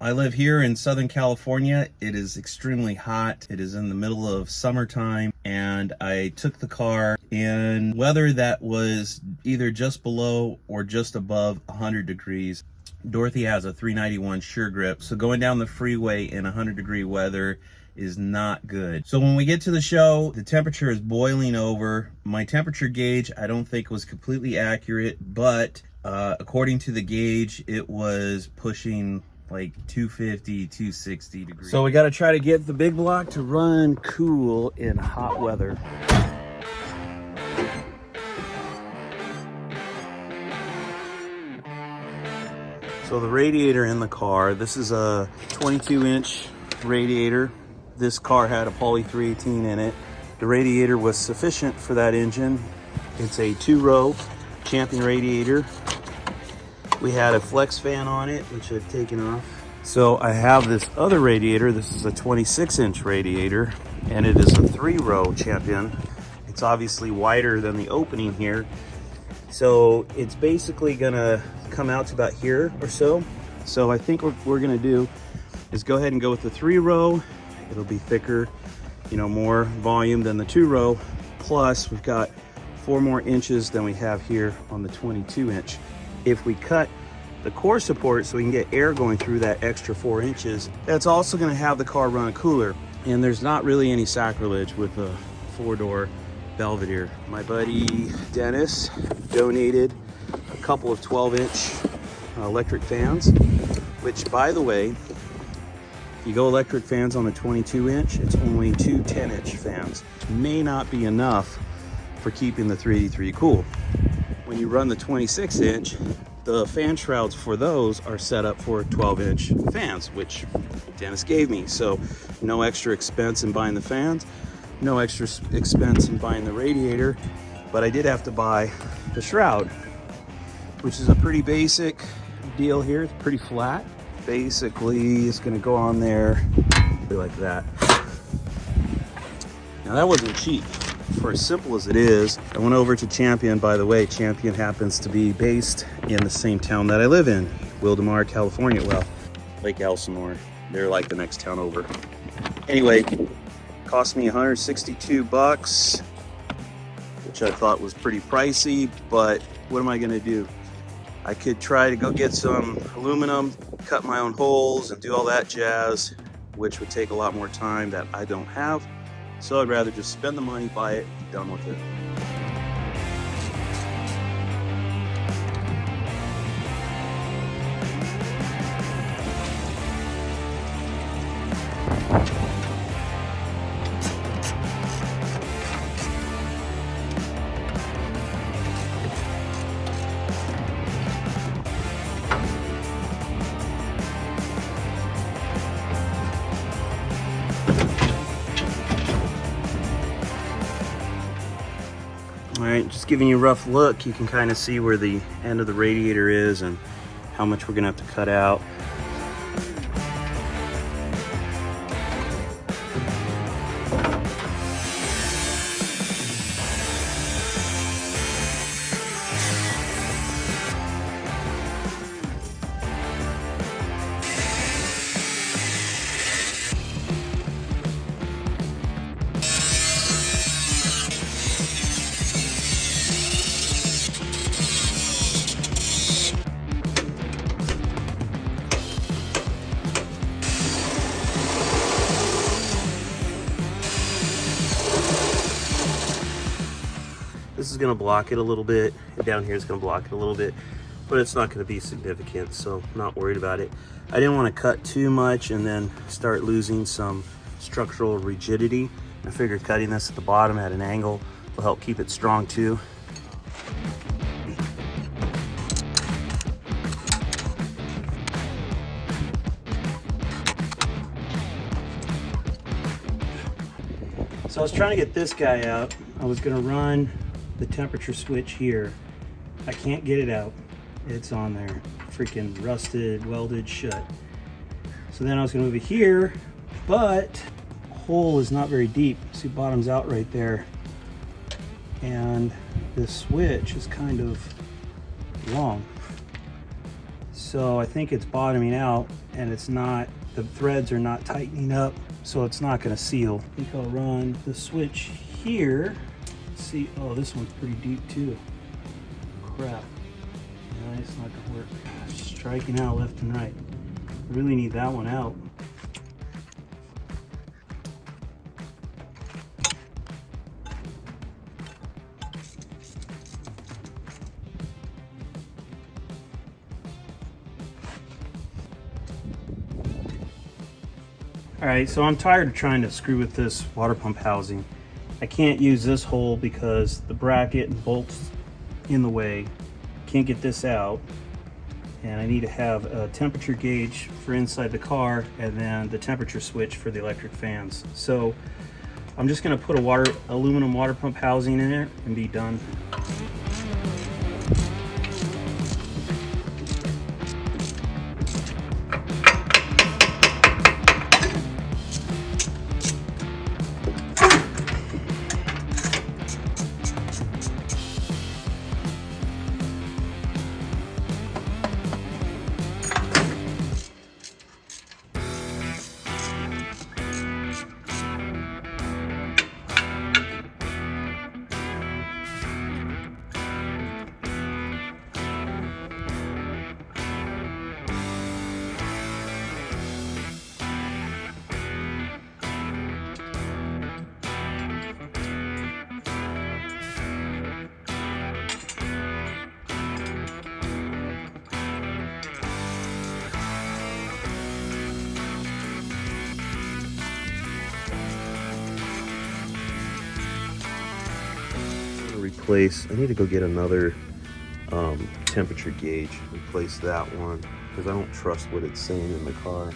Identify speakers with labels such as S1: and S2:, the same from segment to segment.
S1: I live here in Southern California. It is extremely hot. It is in the middle of summertime, and I took the car in weather that was either just below or just above 100 degrees. Doorthy has a 391 sure grip, so going down the freeway in 100-degree weather is not good. So when we get to the show, the temperature is boiling over. My temperature gauge, I don't think was completely accurate, but according to the gauge, it was pushing like 250, 260 degrees. So we got to try to get the big block to run cool in hot weather. So the radiator in the car, this is a 22-inch radiator. This car had a poly 318 in it. The radiator was sufficient for that engine. It's a 2-row Champion radiator. We had a flex fan on it, which I've taken off. So I have this other radiator. This is a 26-inch radiator, and it is a 3-row Champion. It's obviously wider than the opening here. So it's basically gonna come out to about here or so. So I think what we're gonna do is go ahead and go with the 3-row. It'll be thicker, you know, more volume than the 2-row. Plus we've got 4 more inches than we have here on the 22-inch. If we cut the core support so we can get air going through that extra 4 inches, that's also gonna have the car run cooler. And there's not really any sacrilege with a 4-door Belvedere. My buddy Dennis donated a couple of 12-inch electric fans, which, by the way, if you go electric fans on the 22-inch, it's only 2 10-inch fans. May not be enough for keeping the 383 cool. When you run the 26-inch, the fan shrouds for those are set up for 12-inch fans, which Dennis gave me. So no extra expense in buying the fans, no extra expense in buying the radiator, but I did have to buy the shroud, which is a pretty basic deal here. It's pretty flat. Basically, it's gonna go on there like that. Now that wasn't cheap. For as simple as it is, I went over to Champion. By the way, Champion happens to be based in the same town that I live in, Wildomar, California. Well, Lake Elsinore. They're like the next town over. Anyway, cost me 162 bucks, which I thought was pretty pricey, but what am I gonna do? I could try to go get some aluminum, cut my own holes and do all that jazz, which would take a lot more time that I don't have. So I'd rather just spend the money, buy it, be done with it. All right, just giving you a rough look, you can kind of see where the end of the radiator is and how much we're gonna have to cut out. This is gonna block it a little bit, and down here is gonna block it a little bit, but it's not gonna be significant, so I'm not worried about it. I didn't wanna cut too much and then start losing some structural rigidity. I figured cutting this at the bottom at an angle will help keep it strong too. So I was trying to get this guy out. I was gonna run the temperature switch here. I can't get it out. It's on there, freaking rusted, welded shut. So then I was gonna move it here, but the hole is not very deep. See, bottom's out right there. And this switch is kind of long. So I think it's bottoming out, and it's not, the threads are not tightening up, so it's not going to seal. I think I'll run the switch here. Let's see, oh, this one's pretty deep too. Crap. No, it's not going to work. Striking out left and right. I really need that one out. All right, so I'm tired of trying to screw with this water pump housing. I can't use this hole because the bracket and bolts in the way. Can't get this out. And I need to have a temperature gauge for inside the car and then the temperature switch for the electric fans. So I'm just gonna put a aluminum water pump housing in there and be done. I need to go get another temperature gauge, replace that one, because I don't trust what it's saying in the car.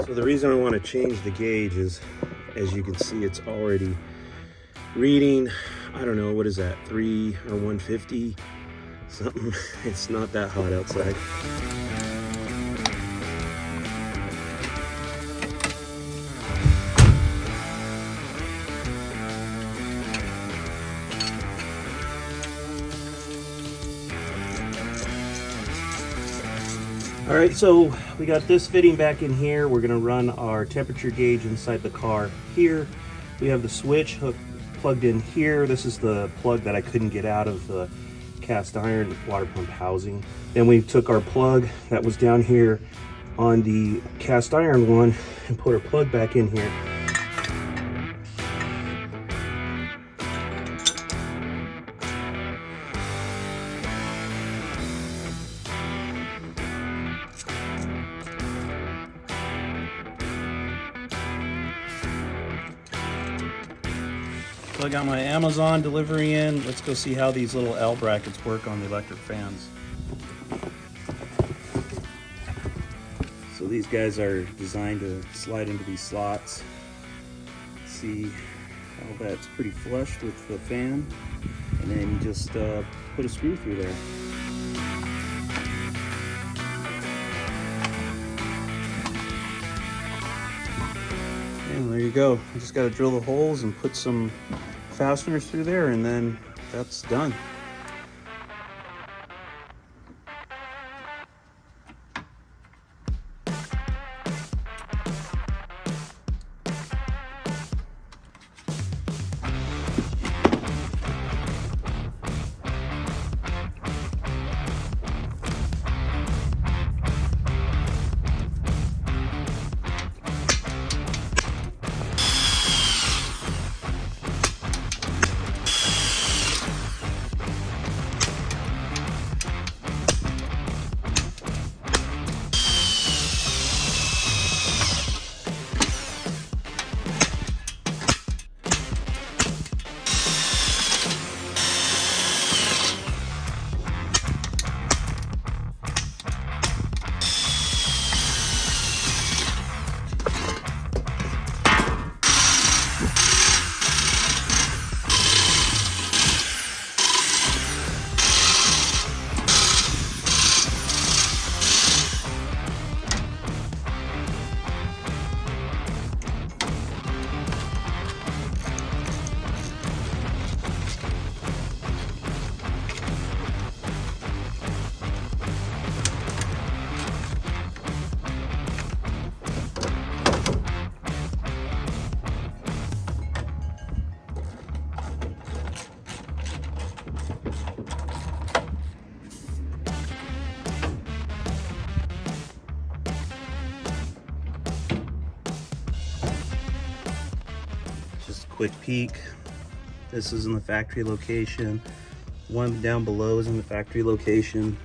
S1: So the reason I want to change the gauge is, as you can see, it's already reading, I don't know, what is that, 3 or 150 something. It's not that hot outside. All right, so we got this fitting back in here. We're gonna run our temperature gauge inside the car here. We have the switch plugged in here. This is the plug that I couldn't get out of the cast iron water pump housing. Then we took our plug that was down here on the cast iron one and put our plug back in here. So I got my Amazon delivery in. Let's go see how these little L brackets work on the electric fans. So these guys are designed to slide into these slots. See how that's pretty flush with the fan. And then you just put a screw through there. And there you go. You just got to drill the holes and put some fasteners through there, and then that's done. quick peek. This is in the factory location. One down below is in the factory location.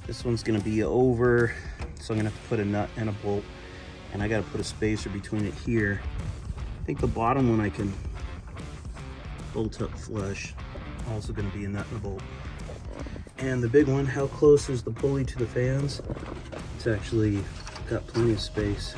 S1: This one's gonna be over, so I'm gonna have to put a nut and a bolt, and I gotta put a spacer between it here. I think the bottom one I can bolt up flush. Also gonna be a nut and a bolt. And the big one, how close is the pulley to the fans? It's actually got plenty of space.